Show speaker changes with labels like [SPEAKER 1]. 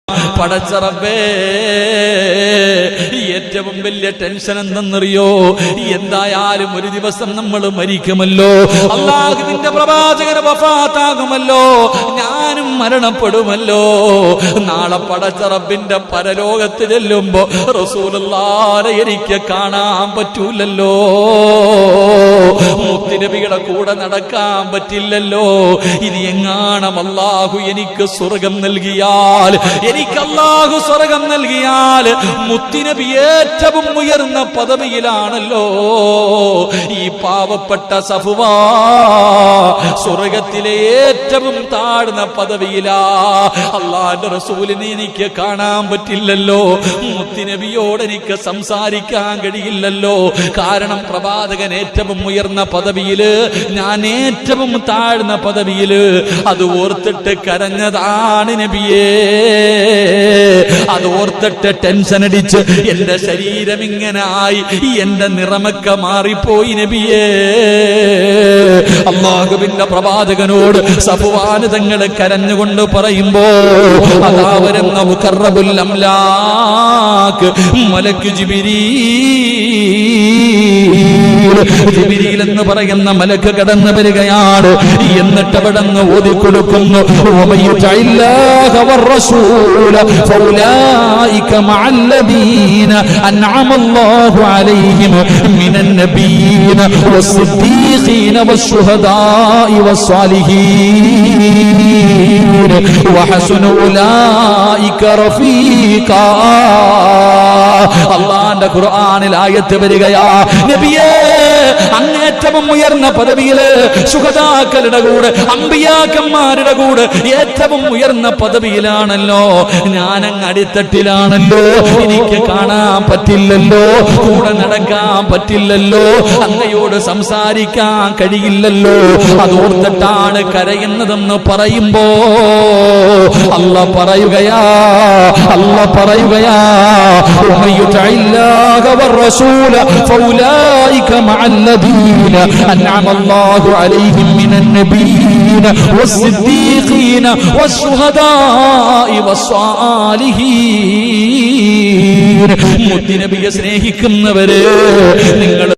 [SPEAKER 1] പടച്ച റബ്ബേ, ഏറ്റവും വലിയ ടെൻഷൻ എന്തെന്നറിയോ? എന്തായാലും ഒരു ദിവസം നമ്മൾ മരിക്കുമല്ലോ, അല്ലാഹുവിന്റെ പ്രവാചകൻ വഫാത്താകുമല്ലോ, ഞാനും മരണപ്പെടുമല്ലോ. നാളെ പടച്ച റബ്ബിന്റെ പരലോകത്ത് ചെല്ലുമ്പോ റസൂലുള്ളാഹിനെ എനിക്ക് കാണാൻ പറ്റൂലല്ലോ, മുത്തുനബിയുടെ കൂടെ നടക്കാൻ പറ്റില്ലല്ലോ. ഇനി എങ്ങാണം അല്ലാഹു എനിക്ക് സ്വർഗം നൽകിയാൽ, എനിക്ക് അല്ലാഹു സ്വർഗം നൽകിയാൽ, മുത്തുനബി ഏറ്റവും ഉയർന്ന പദവിയിലാണല്ലോ. ഈ പാവപ്പെട്ട സഫ്വാ സ്വർഗത്തിലെ ഏറ്റവും താഴ്ന്ന പദവിയിലാ. അല്ലാഹുവിന്റെ റസൂലിനെ എനിക്ക് കാണാൻ പറ്റില്ലല്ലോ, മുത്തുനബിയോട് എനിക്ക് സംസാരിക്കാൻ കഴിയില്ലല്ലോ. കാരണം പ്രവാചകൻ ഏറ്റവും ഉയർന്ന പദവിയില്, ഞാൻ ഏറ്റവും താഴ്ന്ന പദവിയില്. അത് ഓർത്തിട്ട് കരഞ്ഞതാണ് നബിയേ, അത് ഓർത്തിട്ട് ടെൻഷൻ അടിച്ച് എന്റെ ശരീരം ഇങ്ങനെ ആയി, എന്റെ നിറമൊക്കെ മാറിപ്പോയി നബിയേ. അല്ലാഹുവിന്റെ പ്രവാചകനോട് സഫ്വാൻ തങ്ങൾ കരഞ്ഞുകൊണ്ട് പറയുമ്പോ അതാ വരുന്ന മുഖറബുൽ അംലാക്ക് മലക്ക് ജിബ്രീൽ എന്ന് പറയുന്ന മലക്ക് കടന്നു വരികയാണ്. എന്നിട്ട് അവിടെ നിന്ന് ഓതിക്കൊടുക്കുന്നു, أنعم الله عليهم من النبيين والصديقين والشهداء والصالحين وحسن أولئك رفيقا. അല്ലാഹുവിന്റെ ഖുർആനിൽ ആയത്ത് വരികയാ, നബിയേ അങ്ങേറ്റവും ഉയർന്ന പദവിയില് ശുഹദാക്കളുടെ കൂടെ, അമ്പിയാക്കന്മാരുടെ കൂടെ ഏറ്റവും ഉയർന്ന പദവിയിലാണല്ലോ. ഞാനങ്ങ് അടിത്തട്ടിലാണല്ലോ, എനിക്ക് കാണാൻ പറ്റില്ലല്ലോ, കൂടെ നടക്കാൻ പറ്റില്ലല്ലോ, അങ്ങയോട് സംസാരിക്കാൻ കഴിയില്ലല്ലോ. അതോർത്തിട്ടാണ് കരയുന്നതെന്ന് പറയുമ്പോ അല്ലാ പറയുകയാ, الله والرسول فأولئك مع الذين أنعم الله عليهم من النبيين والصديقين والشهداء والصالحين. മുത്തുനബിയെ സ്നേഹിക്കുന്നവരെ നിങ്ങൾ